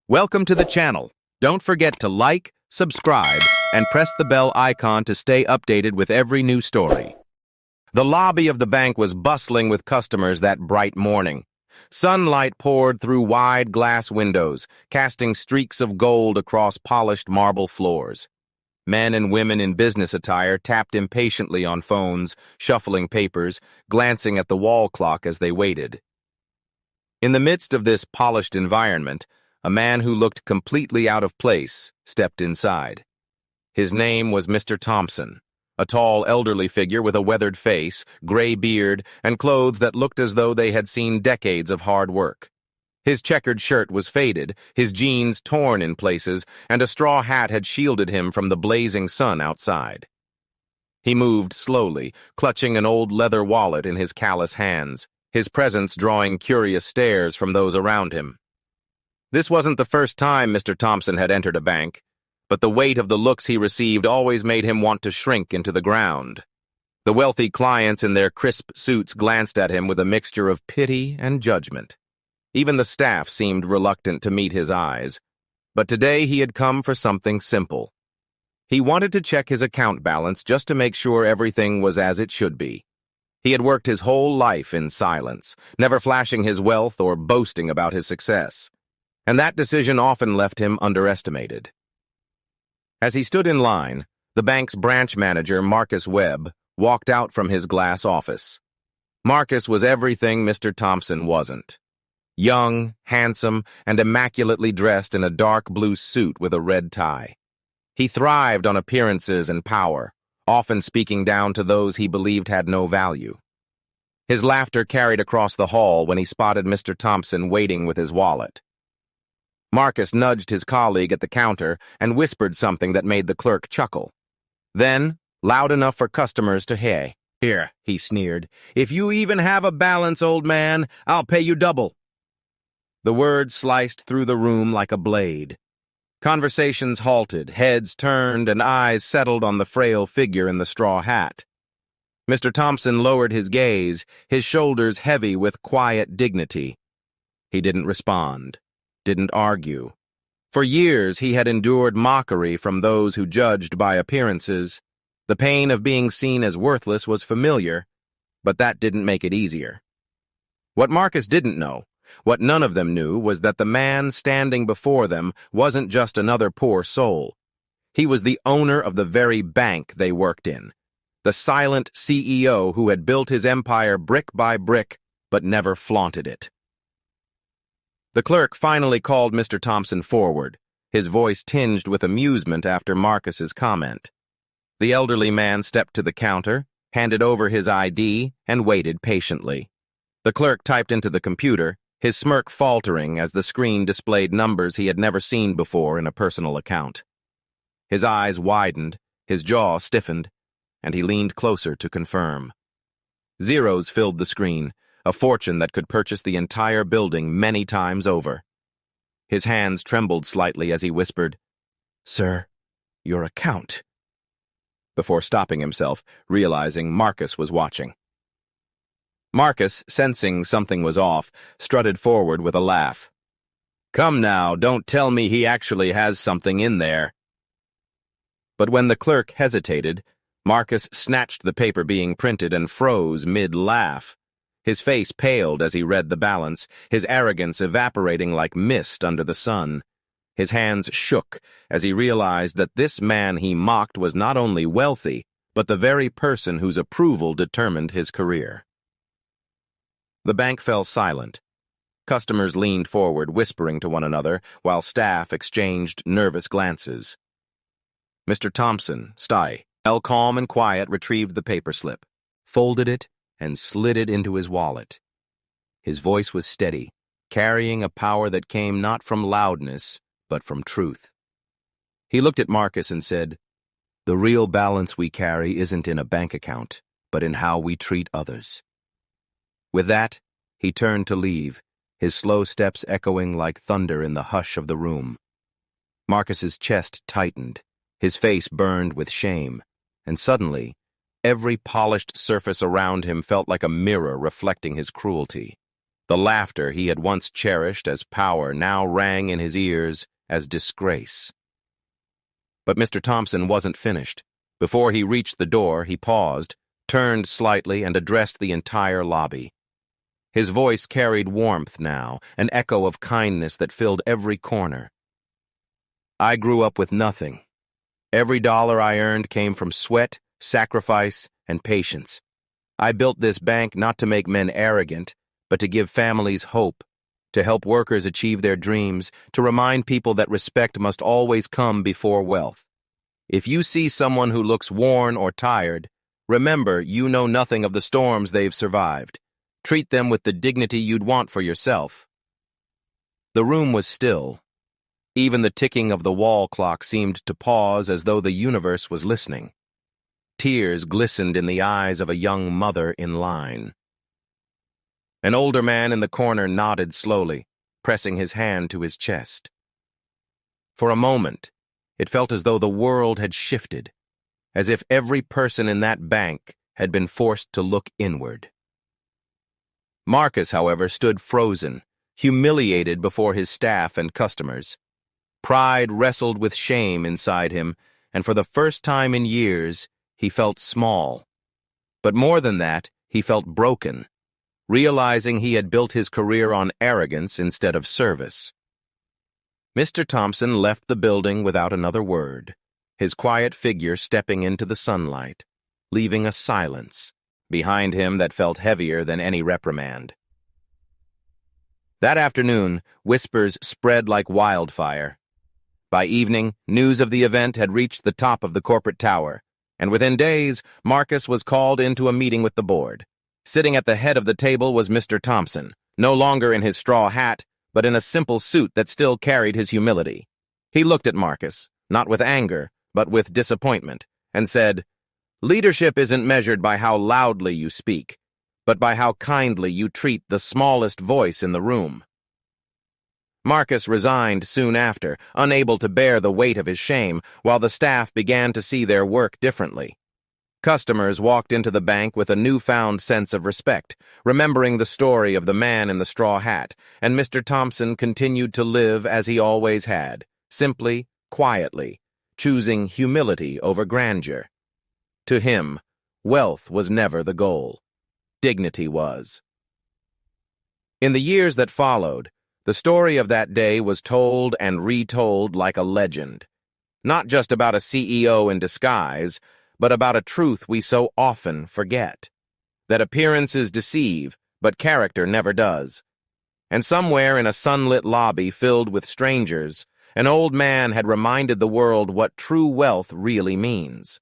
Welcome to the channel. Don't forget to like, subscribe, and press the bell icon to stay updated with every new story. The lobby of the bank was bustling with customers that bright morning. Sunlight poured through wide glass windows, casting streaks of gold across polished marble floors. Men and women in business attire tapped impatiently on phones, shuffling papers, glancing at the wall clock as they waited. In the midst of this polished environment, a man who looked completely out of place stepped inside. His name was Mr. Thompson, a tall, elderly figure with a weathered face, gray beard, and clothes that looked as though they had seen decades of hard work. His checkered shirt was faded, his jeans torn in places, and a straw hat had shielded him from the blazing sun outside. He moved slowly, clutching an old leather wallet in his callous hands, his presence drawing curious stares from those around him. This wasn't the first time Mr. Thompson had entered a bank, but the weight of the looks he received always made him want to shrink into the ground. The wealthy clients in their crisp suits glanced at him with a mixture of pity and judgment. Even the staff seemed reluctant to meet his eyes, but today he had come for something simple. He wanted to check his account balance just to make sure everything was as it should be. He had worked his whole life in silence, never flashing his wealth or boasting about his success, and that decision often left him underestimated. As he stood in line, the bank's branch manager, Marcus Webb, walked out from his glass office. Marcus was everything Mr. Thompson wasn't. Young, handsome, and immaculately dressed in a dark blue suit with a red tie. He thrived on appearances and power, often speaking down to those he believed had no value. His laughter carried across the hall when he spotted Mr. Thompson waiting with his wallet. Marcus nudged his colleague at the counter and whispered something that made the clerk chuckle. Then, loud enough for customers to hear, "Here," he sneered, "if you even have a balance, old man, I'll pay you double." The words sliced through the room like a blade. Conversations halted, heads turned, and eyes settled on the frail figure in the straw hat. Mr. Thompson lowered his gaze, his shoulders heavy with quiet dignity. He didn't respond, didn't argue. For years he had endured mockery from those who judged by appearances. The pain of being seen as worthless was familiar, but that didn't make it easier. What Marcus didn't know, what none of them knew, was that the man standing before them wasn't just another poor soul. He was the owner of the very bank they worked in, the silent CEO who had built his empire brick by brick but never flaunted it. The clerk finally called Mr. Thompson forward, his voice tinged with amusement after Marcus's comment. The elderly man stepped to the counter, handed over his ID, and waited patiently. The clerk typed into the computer, his smirk faltering as the screen displayed numbers he had never seen before in a personal account. His eyes widened, his jaw stiffened, and he leaned closer to confirm. Zeros filled the screen, a fortune that could purchase the entire building many times over. His hands trembled slightly as he whispered, "Sir, your account," before stopping himself, realizing Marcus was watching. Marcus, sensing something was off, strutted forward with a laugh. "Come now, don't tell me he actually has something in there." But when the clerk hesitated, Marcus snatched the paper being printed and froze mid-laugh. His face paled as he read the balance, his arrogance evaporating like mist under the sun. His hands shook as he realized that this man he mocked was not only wealthy, but the very person whose approval determined his career. The bank fell silent. Customers leaned forward, whispering to one another, while staff exchanged nervous glances. Mr. Thompson, calm and quiet, retrieved the paper slip, folded it, and slid it into his wallet. His voice was steady, carrying a power that came not from loudness, but from truth. He looked at Marcus and said, "The real balance we carry isn't in a bank account, but in how we treat others." With that, he turned to leave, his slow steps echoing like thunder in the hush of the room. Marcus's chest tightened, his face burned with shame, and suddenly, every polished surface around him felt like a mirror reflecting his cruelty. The laughter he had once cherished as power now rang in his ears as disgrace. But Mr. Thompson wasn't finished. Before he reached the door, he paused, turned slightly, and addressed the entire lobby. His voice carried warmth now, an echo of kindness that filled every corner. I grew up with nothing. Every dollar I earned came from sweat, sacrifice, and patience. I built this bank not to make men arrogant, but to give families hope, to help workers achieve their dreams, to remind people that respect must always come before wealth. If you see someone who looks worn or tired, remember you know nothing of the storms they've survived. Treat them with the dignity you'd want for yourself. The room was still. Even the ticking of the wall clock seemed to pause as though the universe was listening. Tears glistened in the eyes of a young mother in line. An older man in the corner nodded slowly, pressing his hand to his chest. For a moment, it felt as though the world had shifted, as if every person in that bank had been forced to look inward. Marcus, however, stood frozen, humiliated before his staff and customers. Pride wrestled with shame inside him, and for the first time in years, he felt small. But more than that, he felt broken, realizing he had built his career on arrogance instead of service. Mr. Thompson left the building without another word, his quiet figure stepping into the sunlight, leaving a silence behind him that felt heavier than any reprimand. That afternoon, whispers spread like wildfire. By evening, news of the event had reached the top of the corporate tower, and within days, Marcus was called into a meeting with the board. Sitting at the head of the table was Mr. Thompson, no longer in his straw hat, but in a simple suit that still carried his humility. He looked at Marcus, not with anger, but with disappointment, and said, "Leadership isn't measured by how loudly you speak, but by how kindly you treat the smallest voice in the room." Marcus resigned soon after, unable to bear the weight of his shame, while the staff began to see their work differently. Customers walked into the bank with a newfound sense of respect, remembering the story of the man in the straw hat, and Mr. Thompson continued to live as he always had, simply, quietly, choosing humility over grandeur. To him, wealth was never the goal. Dignity was. In the years that followed, the story of that day was told and retold like a legend, not just about a CEO in disguise, but about a truth we so often forget, that appearances deceive, but character never does. And somewhere in a sunlit lobby filled with strangers, an old man had reminded the world what true wealth really means.